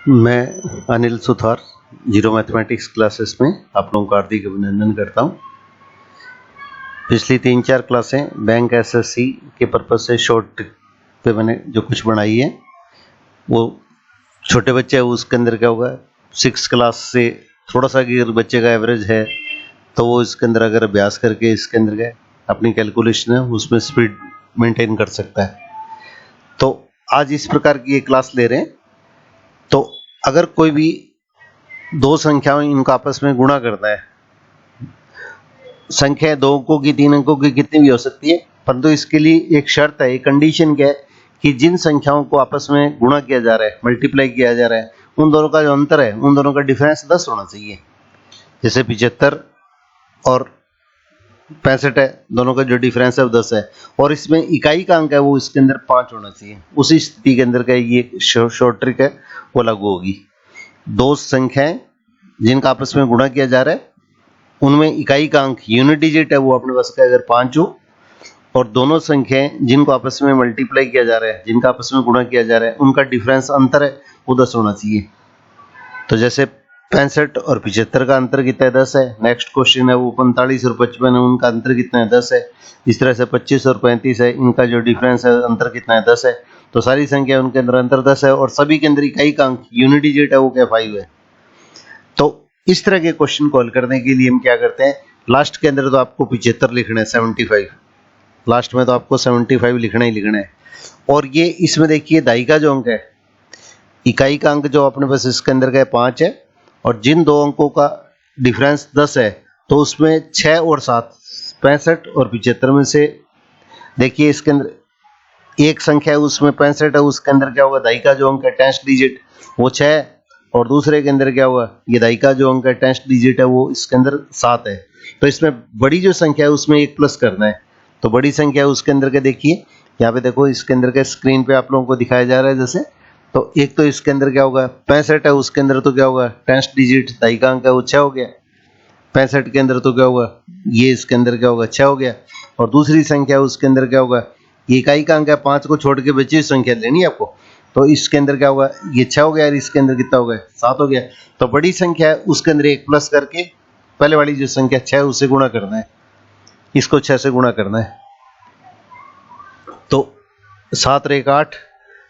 मैं Anil Suthar zero mathematics classes में आप लोगों का हार्दिक अभिनंदन करता हूं। पिछली 3-4 क्लासें बैंक एसएससी के पर्पज से शॉर्ट ट्रिक पे मैंने जो कुछ बनाई है वो छोटे बच्चे हैं उसके अंदर क्या होगा, 6 क्लास से थोड़ा सा अगर बच्चे का एवरेज है तो वो इसके अंदर अगर अभ्यास करके इसके अंदर क्या अपनी कैलकुलेशन है उसमें स्पीड मेंटेन कर सकता है। तो आज इस प्रकार की ये क्लास ले रहे हैं। तो अगर कोई भी दो संख्याओं इनको आपस में गुणा करता है, संख्या 2 अंकों की 3 अंकों की कितनी भी हो सकती है, परंतु इसके लिए एक शर्त है, एक कंडीशन क्या है कि जिन संख्याओं को आपस में गुणा किया जा रहा है, मल्टीप्लाई किया जा रहा है, उन दोनों का जो अंतर है, उन दोनों का डिफरेंस 10 होना चाहिए। जैसे 75 और 65 है, दोनों का जो डिफरेंस है वो 10 है, और इसमें इकाई का अंक है वो इसके अंदर 5 होना चाहिए। उसी स्थिति के अंदर का ये शॉर्ट ट्रिक है वो लागू होगी। दो संख्याएं जिनका आपस में गुणा किया जा रहा है उनमें इकाई का अंक यूनिट डिजिट है वो अपने पास का अगर 5 हो, और दोनों संख्याएं जिनको आपस में मल्टीप्लाई किया जा रहा है, जिनका आपस में गुणा किया जा रहा है, उनका डिफरेंस अंतर है वो 10 होना चाहिए। तो जैसे 65 और 75 का अंतर कितना है, 10 है। नेक्स्ट क्वेश्चन है वो 45 और 55 है, उनका अंतर कितना है, 10 है। इस तरह से 25 और 35 है, इनका जो डिफरेंस है अंतर कितना है, 10 है। तो सारी संख्या उनके अंदर अंतर 10 है, और सभी के अंदर इकाई का अंक यूनिट डिजिट है वो क्या 5 है। तो इस तरह के क्वेश्चन को हल करने के लिए हम क्या करते हैं, लास्ट के अंदर तो आपको 75 लिखना है, 75 लास्ट में तो आपको 75 लिखना ही लिखना है। और ये इसमें देखिए दाई का जो अंक है, इकाई का अंक जो अपने पास इसके अंदर का 5 है, और जिन दो अंकों का डिफरेंस 10 है तो उसमें 6 और 7, 65 और 75 में से देखिए इसके अंदर एक संख्या है उसमें 65 है, उसके अंदर क्या होगा, दाई का जो अंक है 10 डिजिट वो 6 है, और दूसरे के अंदर क्या हुआ, ये दाई का जो अंक है 10 डिजिट है वो इसके अंदर 7 है। तो इसमें बड़ी जो संख्या है उसमें 1 प्लस करना है। तो बड़ी संख्या है उसके अंदर के देखिए, यहाँ पे देखो इसके अंदर के स्क्रीन पे आप लोगों को दिखाया जा रहा है जैसे, तो एक तो इसके अंदर क्या होगा 65 है, उसके अंदर तो क्या होगा 10 डिजिट दाई का अंक है वो 6 हो गया। 65 के अंदर तो क्या होगा, ये इसके अंदर क्या होगा 6 हो गया। और दूसरी संख्या उसके अंदर क्या होगा, ये इकाई का अंक है 5 को छोड़ के बची हुई संख्या लेनी है आपको, तो इसके अंदर क्या होगा, ये 6 हो गया, और इसके अंदर कितना हो गया 7 हो गया। तो बड़ी संख्या है उसके अंदर 1 प्लस करके पहले वाली जो संख्या 6 उससे गुणा करना है, इसको 6 से गुणा करना है। तो 7 और 1 8,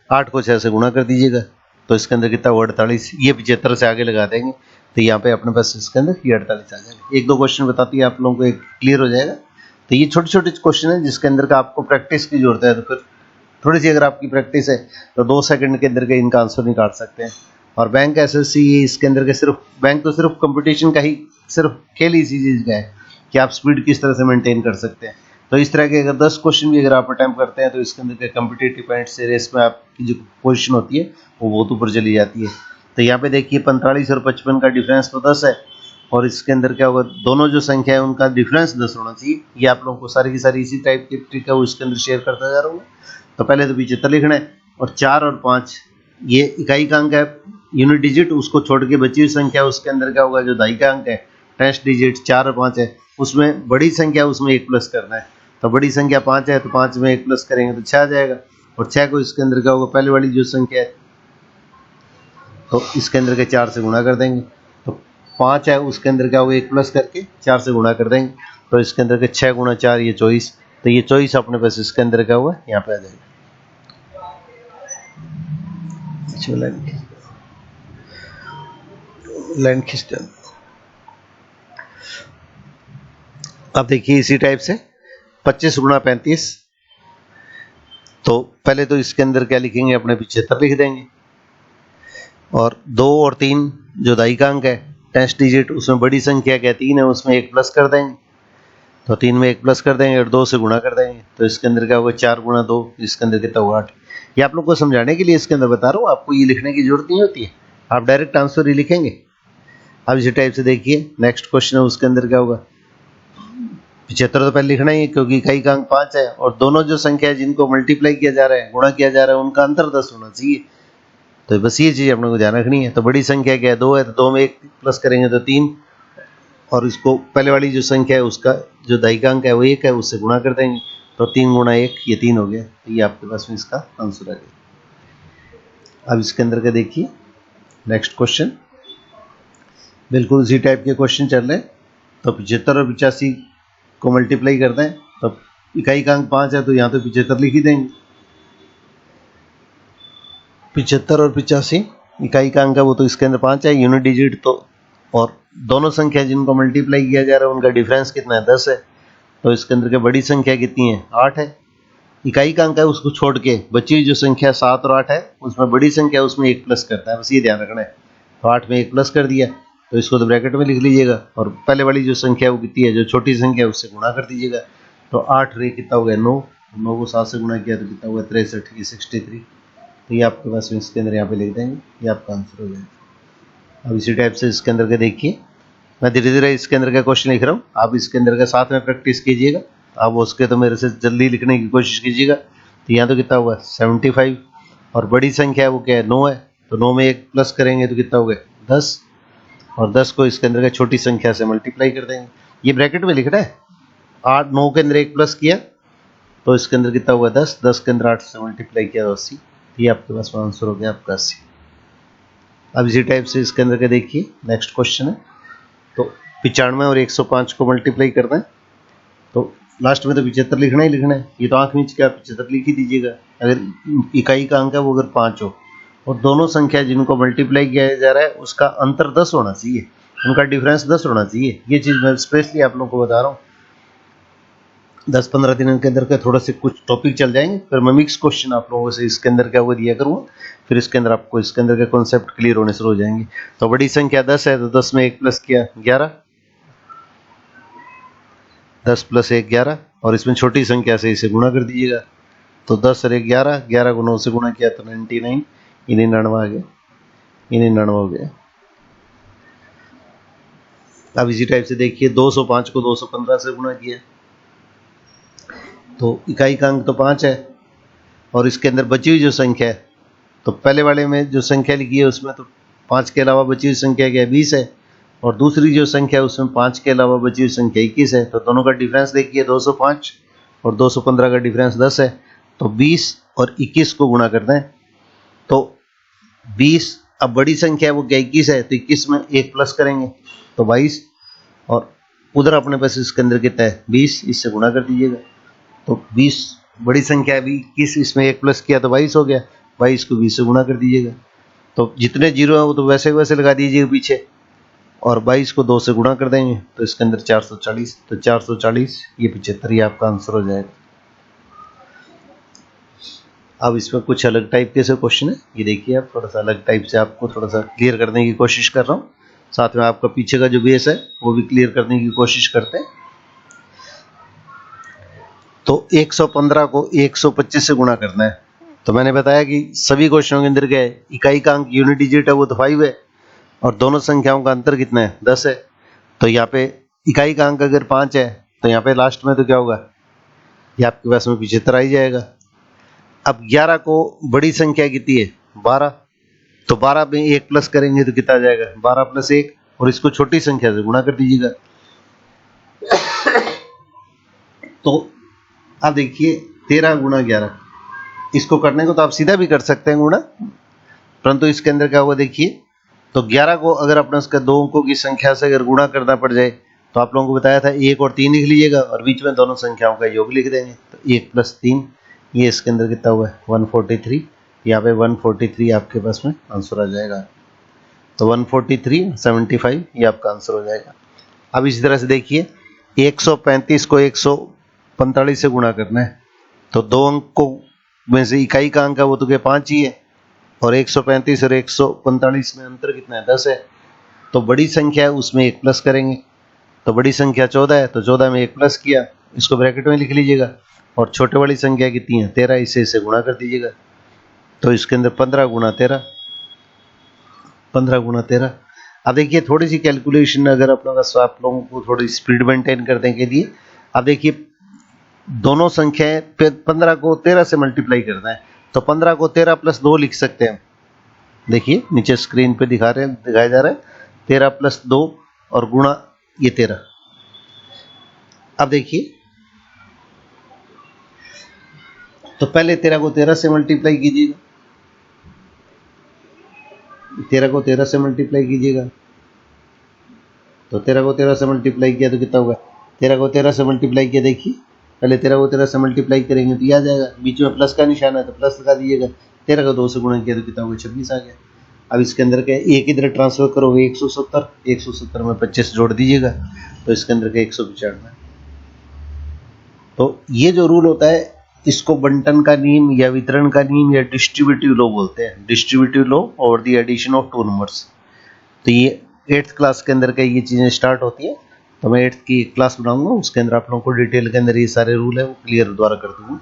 8 को 6 से गुणा कर दीजिएगा, तो इसके अंदर कितना हुआ 48। ये 75 से आगे लगा देंगे तो यहाँ पे अपने पास इसके अंदर ये 48 आ जाएगा। एक दो क्वेश्चन बताती है आप लोगों को, एक क्लियर हो जाएगा। तो ये छोटे छोटे क्वेश्चन है जिसके अंदर का आपको प्रैक्टिस की जरूरत है, तो फिर थोड़ी सी अगर आपकी प्रैक्टिस है तो 2 सेकंड के अंदर के इनका आंसर निकाल सकते हैं। और बैंक एसएससी इसके अंदर के सिर्फ बैंक तो सिर्फ कंपटीशन का ही सिर्फ खेल ही इसी चीज़ का है कि आप स्पीड किस तरह से मेंटेन कर सकते हैं। तो इस तरह के अगर 10 क्वेश्चन भी अगर आप अटेम्प्ट करते हैं तो इसके अंदर के कम्पिटिटिव पॉइंट से रेस में आपकी जो पोजीशन होती है वो बहुत ऊपर चली जाती है। तो यहाँ पे देखिए 45 और 55 का डिफरेंस तो 10 है, और इसके अंदर क्या होगा, दोनों जो संख्या है उनका डिफरेंस 10 होना चाहिए। ये आप लोगों को सारी की सारी इसी टाइप की ट्रिक है वो इसके अंदर शेयर करता जा रहा हूँ। तो पहले तो 75 लिखना है, और 4 और 5 ये इकाई का अंक है यूनिट डिजिट, उसको छोड़ के बची हुई संख्या उसके अंदर क्या होगा, जो दाई का अंक है 10 डिजिट 4 और 5 है, उसमें बड़ी संख्या उसमें 1 प्लस करना है। तो बड़ी संख्या 5 है तो 5 में 1 प्लस करेंगे तो 6 आ जाएगा, और 6 को इसके अंदर क्या होगा, पहले वाली जो संख्या है तो इसके अंदर के 4 से गुणा कर देंगे। तो 5 है उसके अंदर क्या होगा, 1 प्लस करके 4 से गुणा कर देंगे, तो इसके अंदर के 6 गुणा 4 ये 24। तो ये 24 अपने पास इसके अंदर क्या हुआ यहाँ पे आ जाएगा। लाइन खींचते हैं। अब देखिए इसी टाइप से 25 गुणा 35, तो पहले तो इसके अंदर क्या लिखेंगे, अपने 75 लिख देंगे, और 2 और 3 जो दाई का अंक है 10 डिजिट, उसमें बड़ी संख्या क्या 3 है, उसमें 1 प्लस कर देंगे, तो 3 में 1 प्लस कर देंगे और 2 से गुणा कर देंगे, तो इसके अंदर क्या होगा 4 गुणा 2, इसके अंदर कितना होगा 8। ये आप लोग को समझाने के लिए इसके अंदर बता रहा हूँ, आपको ये लिखने की जरूरत नहीं होती है, आप डायरेक्ट आंसर ही लिखेंगे। अब इसी टाइप से देखिए नेक्स्ट क्वेश्चन है उसके अंदर क्या होगा, 75 तो पहले लिखना ही है क्योंकि इकाई का अंक 5 है, और दोनों जो संख्या है जिनको मल्टीप्लाई किया जा रहा है, गुणा किया जा रहा है, उनका अंतर 10 होना चाहिए। तो बस ये चीज़ अपने को ध्यान रखनी है। तो बड़ी संख्या क्या है 2 है, तो 2 में 1 प्लस करेंगे तो 3, और इसको पहले वाली जो संख्या है उसका जो दाई का अंक है वो 1 है, उससे गुणा कर देंगे, तो 3 गुणा 1 ये 3 हो गया। तो ये आपके पास में इसका आंसर आ गया। अब इसके अंदर का देखिए नेक्स्ट क्वेश्चन, बिल्कुल उसी टाइप के क्वेश्चन चल रहे हैं। तो 75 और 85 को मल्टीप्लाई करते हैं, तो इकाई का अंक 5 है तो यहाँ पे 75 लिख ही देंगे। 75 और 85 इकाई का अंक है, वो तो इसके अंदर 5 है, यूनिट डिजिट तो, और दोनों संख्या जिनको मल्टीप्लाई किया जा रहा है उनका डिफरेंस कितना है, 10 है। तो इसके अंदर के बड़ी संख्या कितनी है, 8 है। इकाई का अंक है उसको छोड़ के बची हुई जो संख्या 7 और 8 है, उसमें बड़ी संख्या उसमें 1 प्लस करता है, बस ये ध्यान रखना है। तो 8 में 1 प्लस कर दिया, तो इसको तो ब्रैकेट में लिख लीजिएगा, और पहले वाली जो संख्या वो कितनी है, जो छोटी संख्या है उससे गुणा कर दीजिएगा। तो 8 रे कितना हो गया, 9, 9 को 7 से गुणा किया तो कितना हुआ, 63, ये 63। तो ये आपके पास में इसके अंदर यहाँ पे लिख देंगे, ये आपका आंसर हो जाएगा। अब इसी टाइप से इसके अंदर के देखिए, मैं धीरे धीरे इसके अंदर का क्वेश्चन लिख रहा हूँ, आप इसके अंदर का साथ में प्रैक्टिस कीजिएगा। आप उसके तो मेरे से जल्दी लिखने की कोशिश कीजिएगा। तो यहाँ तो कितना हुआ, 75, और बड़ी संख्या है वो क्या है, 9 है। तो 9 में 1 प्लस करेंगे तो कितना हो गया, 10, और 10 को इसके अंदर का छोटी संख्या से मल्टीप्लाई कर देंगे। ये ब्रैकेट में लिख रहा है, 8, 9 के अंदर 1 प्लस किया तो इसके अंदर कितना हुआ, 10, 10 के अंदर 8 से मल्टीप्लाई किया तो 80। ये आपके पास आंसर हो गया आपका 80। अब इसी टाइप से इसके अंदर का देखिए, नेक्स्ट क्वेश्चन है। तो 95 और 105 को मल्टीप्लाई करना है, तो लास्ट में तो 75 लिखना ही लिखना है। ये तो आंख नीच के आप 75 लिख ही दीजिएगा। अगर इकाई का अंक है वो अगर 5 हो और दोनों संख्या जिनको मल्टीप्लाई किया जा रहा है उसका अंतर 10 होना चाहिए, उनका डिफरेंस 10 होना चाहिए। ये चीज़ मैं स्पेशली आप लोगों को बता रहा हूँ। 10-15 दिन के अंदर के थोड़ा से कुछ टॉपिक चल जाएंगे, फिर मैं मिक्स क्वेश्चन आप लोगों से इसके अंदर क्या वो दिया करूँगा, फिर इसके अंदर आपको इसके अंदर के कॉन्सेप्ट क्लियर होने शुरू हो जाएंगे। तो बड़ी संख्या 10 है तो 10 में 1 प्लस किया 11, 10 प्लस 1 11, और इसमें छोटी संख्या से इसे गुणा कर दीजिएगा। तो 10 और 1 11, 11 को 9 से गुणा किया तो 99, ये 99 आ गया, ये 99 हो गया। अब इसी टाइप से देखिए, 205 को 215 से गुणा किया तो इकाई का अंक तो 5 है, और इसके अंदर बची हुई जो संख्या है, तो पहले वाले में जो संख्या लिखी है उसमें तो 5 के अलावा बची हुई संख्या क्या है, 20 है, और दूसरी जो संख्या है उसमें 5 के अलावा बची हुई संख्या 21 है। तो दोनों का डिफरेंस देखिए, 205 और 215 का डिफरेंस 10 है। तो 20 और 21 को गुणा करना है, तो 20, अब बड़ी संख्या है वो क्या 21 है, तो 21 में 1 प्लस करेंगे तो 22, और उधर अपने पास इसके अंदर कितना है 20, इससे गुणा कर दीजिएगा। तो 20 बड़ी संख्या है 21, इसमें 1 प्लस किया तो 22 हो गया, 22 को 20 से गुणा कर दीजिएगा। तो जितने जीरो है वो तो वैसे वैसे लगा दीजिएगा पीछे, और 22 को 2 से गुणा कर देंगे तो इसके अंदर 440, तो 440 ये 75 ये आपका आंसर हो जाएगा। अब इसमें कुछ अलग टाइप के से क्वेश्चन है, ये देखिए आप, थोड़ा सा अलग टाइप से आपको थोड़ा सा क्लियर करने की कोशिश कर रहा हूँ, साथ में आपका पीछे का जो बेस है वो भी क्लियर करने की कोशिश करते हैं। तो 115 को 125 से गुणा करना है, तो मैंने बताया कि सभी क्वेश्चनों के अंदर क्या है, इकाई का अंक यूनिट डिजिट है वो तो 5 है, और दोनों संख्याओं का अंतर कितना है, 10 है। तो यहाँ पे इकाई का अंक अगर 5 है तो यहाँ पे लास्ट में तो क्या होगा, ये आपके पास में 75 आ ही जाएगा। अब 11 को बड़ी संख्या कितनी है, 12, तो 12 में 1 प्लस करेंगे तो कितना आ जाएगा, 12 प्लस 1, और इसको छोटी संख्या से गुणा कर दीजिएगा। तो अब देखिए 13 गुणा 11, इसको करने को तो आप सीधा भी कर सकते हैं गुणा, परंतु इसके अंदर क्या होगा देखिए, तो 11 को अगर अपने उसका 2 अंकों की संख्या से अगर गुणा करना पड़ जाए तो आप लोगों को बताया था 1 और 3 लिख लीजिएगा, और बीच में दोनों संख्याओं का योग लिख देंगे। तो 1 प्लस 3, ये इसके अंदर कितना हुआ है 143, यहाँ पे 143 आपके पास में आंसर आ जाएगा। तो 143 75 ये आपका आंसर हो जाएगा। अब इसी तरह से देखिए, 135 को 145 से गुणा करना है, तो 2 अंकों में से इकाई का अंक है वो तो क्या 5 ही है, और 135 और 145 में अंतर कितना है 10 है। तो बड़ी संख्या है उसमें 1 प्लस करेंगे, तो बड़ी संख्या 14 है तो 14 में 1 प्लस किया, इसको ब्रैकेट में लिख लीजिएगा, और छोटे वाली संख्या कितनी है 13, इसे गुणा कर दीजिएगा। तो इसके अंदर 15 गुणा 13, 15 गुणा 13। अब देखिए थोड़ी सी कैलकुलेशन अगर आप लोगों को थोड़ी स्पीड मेंटेन करने के लिए, अब देखिए दोनों संख्याएं 15 को 13 से मल्टीप्लाई करना है, तो 15 को 13 प्लस 2 लिख सकते हैं। देखिए नीचे स्क्रीन पे दिखाया जा रहा है 13 प्लस 2 और गुणा ये 13। अब देखिए, तो पहले 13 को 13 से मल्टीप्लाई कीजिएगा, 13 को 13 से मल्टीप्लाई कीजिएगा, तो 13 को 13 से मल्टीप्लाई किया तो कितना होगा, 13 को 13 से मल्टीप्लाई किया, देखिए पहले 13 को 13 से मल्टीप्लाई करेंगे तो ये आ जाएगा, बीच में प्लस का निशान है तो प्लस लगा दीजिएगा, 13 को 2 से गुणा किया तो कितना होगा, 26 आ गया। अब इसके अंदर के एक इधर ट्रांसफर करोगे 170, 170 में 25 जोड़ दीजिएगा तो इसके अंदर के 195। तो ये जो रूल होता है इसको बंटन का नियम या वितरण का नियम या डिस्ट्रीब्यूटिव लॉ बोलते हैं, डिस्ट्रीब्यूटिव लॉ और the addition of two numbers. तो ये 8th क्लास के अंदर के ये चीज़ें स्टार्ट होती हैं, तो मैं 8th की क्लास बनाऊंगा, उसके अंदर आप लोगों को डिटेल के अंदर ये सारे रूल है वो क्लियर द्वारा कर दूंगा,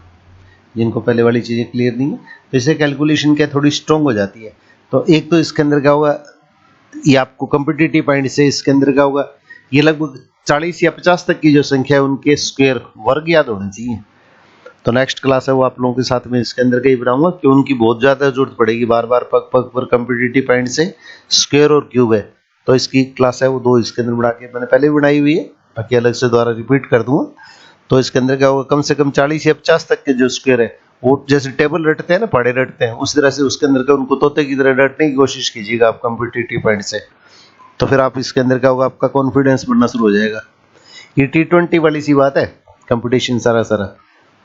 जिनको पहले वाली चीज़ें क्लियर नहीं है तो इससे कैलकुलेशन क्या थोड़ी स्ट्रॉन्ग हो जाती है। तो एक तो इसके अंदर क्या होगा, ये आपको कम्पिटिटिव पॉइंट से इसके अंदर क्या होगा, ये लगभग 40 या 50 तक की जो संख्या है उनके स्क्वायर वर्ग याद होने चाहिए। तो नेक्स्ट क्लास है वो आप लोगों के साथ में इसके अंदर का ही बनाऊंगा कि उनकी बहुत ज़्यादा जरूरत पड़ेगी, बार बार पग पग पर कम्पिटिटिव पॉइंट से स्क्वायर और क्यूब है, तो इसकी क्लास है वो 2 इसके अंदर बना के मैंने पहले भी बनाई हुई है, बाकी अलग से दोबारा रिपीट कर दूंगा। तो इसके अंदर क्या होगा, कम से कम 40 या 50 तक के जो स्क्वायर है वो जैसे टेबल रटते हैं ना, पहाड़े रटते हैं, उस तरह से उसके अंदर का उनको तोते की तरह रटने की कोशिश कीजिएगा आप कम्पिटिटिव पॉइंट से, तो फिर आप इसके अंदर क्या होगा, आपका कॉन्फिडेंस बढ़ना शुरू हो जाएगा। ये T20 वाली सी बात है, कंपटीशन सारा सारा,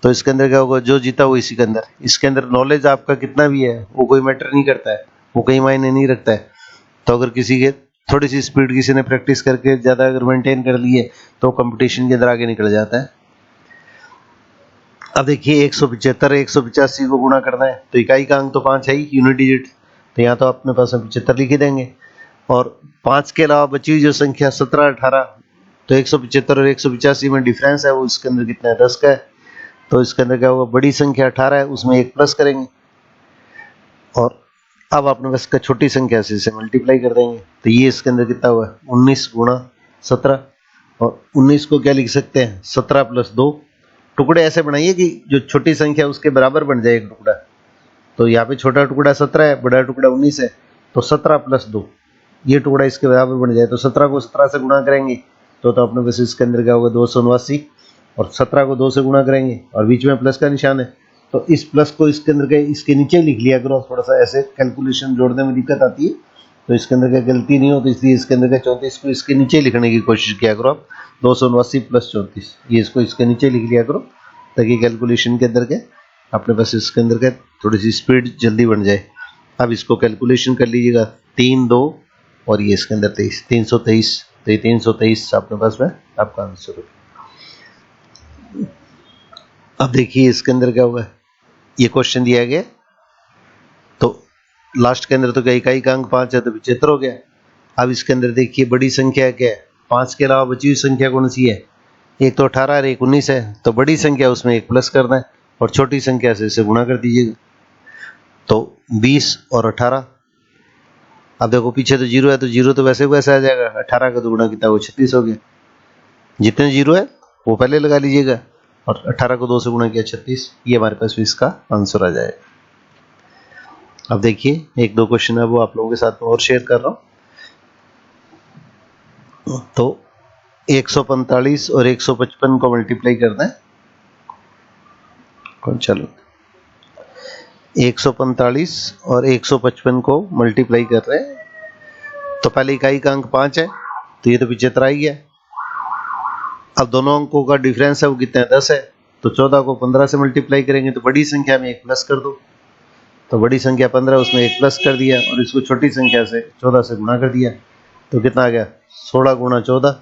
तो इसके अंदर क्या होगा, जो जीता वो इसी के अंदर, इसके अंदर नॉलेज आपका कितना भी है वो कोई मैटर नहीं करता है, वो कहीं मायने नहीं रखता है। तो अगर किसी के थोड़ी सी स्पीड किसी ने प्रैक्टिस करके ज़्यादा अगर मेंटेन कर लिए तो कंपटीशन के अंदर आगे निकल जाता है। अब देखिए 175 185 को गुणा करना है तो इकाई का अंक तो 5 है ही, यूनिट डिजिट, तो यहाँ तो अपने पास 75 लिख ही देंगे, और 5 के अलावा बची हुई जो संख्या 17 18, तो 175 और 185 में डिफरेंस है वो इसके अंदर कितना है, 10 का है, तो इसके अंदर क्या होगा, बड़ी संख्या 18 है उसमें 1 प्लस करेंगे, और अब आपने बस का छोटी संख्या से इसे मल्टीप्लाई कर देंगे, तो ये इसके अंदर कितना हुआ, 19 गुणा 17, और 19 को क्या लिख सकते हैं, 17 प्लस 2, टुकड़े ऐसे बनाइए कि जो छोटी संख्या उसके बराबर बन जाए एक टुकड़ा, तो यहाँ पे छोटा टुकड़ा 17 है, बड़ा टुकड़ा 19 है, तो 17 प्लस 2 ये टुकड़ा इसके बराबर बन जाए, तो 17 को 17 से गुणा करेंगे तो अपने पास इसके अंदर क्या होगा, 289, और 17 को 2 से गुणा करेंगे और बीच में प्लस का निशान है, तो इस प्लस को इसके अंदर के इसके नीचे लिख लिया करो, थोड़ा सा ऐसे कैलकुलेशन जोड़ने में दिक्कत आती है तो इसके अंदर क्या गलती नहीं हो, तो इसलिए इसके अंदर का 34 को इसके नीचे लिखने की कोशिश किया करो आप, 289 प्लस 34 ये इसको इसके नीचे लिख लिया करो, ताकि कैलकुलेशन के अंदर के अपने पास इसके अंदर का थोड़ी सी स्पीड जल्दी बन जाए। अब इसको कैलकुलेशन कर लीजिएगा, 3 2 और ये इसके अंदर 23, 323, तो ये 323 अपने पास में आपका आंसर है। अब देखिए इसके अंदर क्या होगा, ये क्वेश्चन दिया गया तो लास्ट के अंदर तो क्या इकाई का अंक 5 है तो 75 हो गया। अब इसके अंदर देखिए बड़ी संख्या क्या है, 5 के अलावा बची हुई संख्या कौन सी है, एक तो 18 और एक 19 है, तो बड़ी संख्या उसमें 1 प्लस करना है और छोटी संख्या से इसे गुणा कर दीजिएगा, तो 20 और 18, अब देखो पीछे तो 0 है तो 0 तो वैसे वैसे आ जाएगा, 18 का 2 गुणा कितना वो 36 हो गया, जितने 0 है वो पहले लगा लीजिएगा और 18 को 2 से गुणा किया 36, ये हमारे पास भी इसका आंसर आ जाएगा। अब देखिए 1-2 क्वेश्चन है वो आप लोगों के साथ में और शेयर कर रहा हूँ। तो 145 और 155 को मल्टीप्लाई करना है, कौन चलो 145 और 155 को मल्टीप्लाई कर रहे हैं, तो पहले इकाई का अंक 5 है तो ये तो 75 आ गया। अब दोनों अंकों का डिफरेंस है वो कितना है, 10 है, तो 14 को 15 से मल्टीप्लाई करेंगे तो बड़ी संख्या में 1 प्लस कर दो, तो बड़ी संख्या 15 उसमें 1 प्लस कर दिया और इसको छोटी संख्या से 14 से गुणा कर दिया, तो कितना आ गया 16 गुणा 14।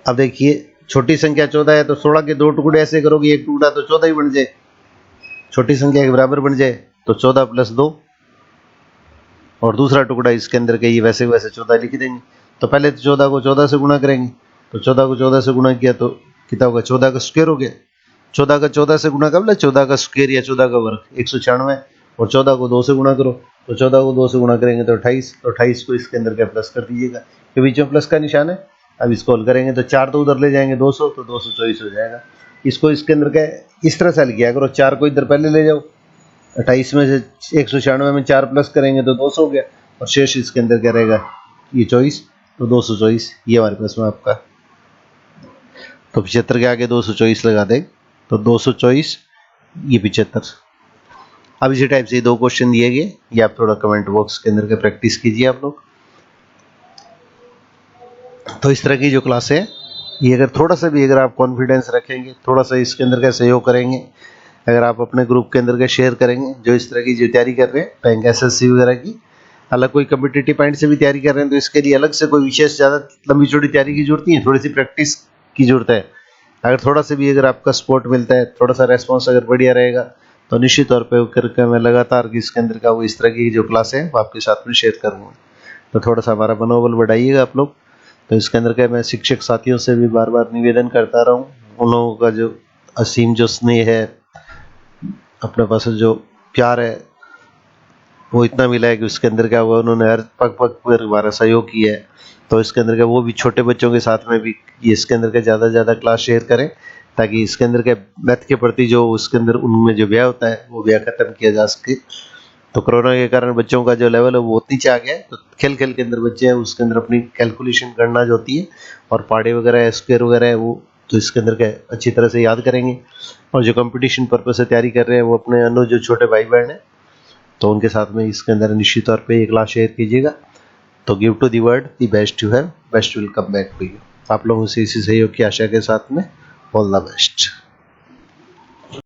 अब देखिए छोटी संख्या 14 है तो 16 के 2 टुकड़े ऐसे करोगे, एक टुकड़ा तो 14 ही बन जाए, छोटी संख्या के बराबर बन जाए, तो 14 प्लस 2 और दूसरा टुकड़ा इसके अंदर के ये वैसे वैसे 14 लिख देंगे। तो पहले तो 14 को 14 से गुणा करेंगे, तो 14 को 14 से गुणा किया तो कितना होगा, 14 का स्क्वायर हो गया, 14 का 14 से गुणा कर लो, 14 का स्क्वायर या 14 का वर्ग 196, और 14 को 2 से गुणा करो, तो 14 को 2 से गुणा करेंगे तो 28, तो 28 को इसके अंदर क्या प्लस कर दीजिएगा, के बीच में प्लस का निशान है। अब इसको हल करेंगे तो 4 तो उधर ले जाएंगे 200, तो 224 हो जाएगा। इसको इसके अंदर क्या इस तरह से हल किया करो, 4 को इधर पहले ले जाओ, 28 में से 196 में 4 प्लस करेंगे तो 200 हो गया, और शेष इसके अंदर क्या रहेगा, ये 24, तो 224 ये हमारे पास में आपका, तो 75 के आगे 224 लगा दें तो 224 ये 75, अब इसी टाइप से 2 क्वेश्चन दिए गए, ये आप थोड़ा कमेंट बॉक्स के अंदर के प्रैक्टिस कीजिए आप लोग। तो इस तरह की जो क्लास है ये अगर थोड़ा सा भी अगर आप कॉन्फिडेंस रखेंगे, थोड़ा सा इसके अंदर का सहयोग करेंगे, अगर आप अपने ग्रुप के अंदर के शेयर करेंगे जो इस तरह की जो तैयारी कर रहे हैं बैंक एसएससी वगैरह की, अलग कोई कम्पिटिटिव पॉइंट से भी तैयारी कर रहे हैं, तो इसके लिए अलग से कोई विशेष ज़्यादा लंबी चौड़ी तैयारी की जरूरत नहीं है, थोड़ी सी प्रैक्टिस की जरूरत है। अगर थोड़ा सा भी अगर आपका सपोर्ट मिलता है, थोड़ा सा रेस्पॉन्स अगर बढ़िया रहेगा, तो निश्चित तौर पर करके मैं लगातार इसके अंदर का वो इस तरह की जो क्लास है वो आपके साथ में शेयर करूँगा। तो थोड़ा सा हमारा मनोबल बढ़ाइएगा आप लोग। तो इसके अंदर का मैं शिक्षक साथियों से भी बार बार निवेदन करता रहा हूँ, उन लोगों का जो असीम जो स्नेह है, अपने पास जो प्यार है वो इतना मिला है कि उसके अंदर क्या हुआ, उन्होंने हर पग पग पर हमारा सहयोग किया है। तो इसके अंदर का वो भी छोटे बच्चों के साथ में भी ये इसके अंदर का ज़्यादा से ज़्यादा क्लास शेयर करें, ताकि इसके अंदर के मैथ के प्रति जो उसके अंदर उनमें जो व्यय होता है वो व्यय खत्म किया जा सके। तो कोरोना के कारण बच्चों का जो लेवल है वो बहुत नीचे आ गया है, तो खेल खेल के अंदर बच्चे हैं उसके अंदर अपनी कैलकुलेशन करना जो होती है और पाड़े वगैरह स्क्वायर वगैरह है वो तो इसके अंदर के अच्छी तरह से याद करेंगे। और जो कंपटीशन पर्पज से तैयारी कर रहे हैं वो अपने अन्य जो छोटे भाई बहन हैं तो उनके साथ में इसके अंदर निश्चित तौर पे ये क्लास शेयर कीजिएगा। तो give to the world the best you have, best will come back to you. आप लोगों से इसी सहयोग की आशा के साथ में ऑल द बेस्ट।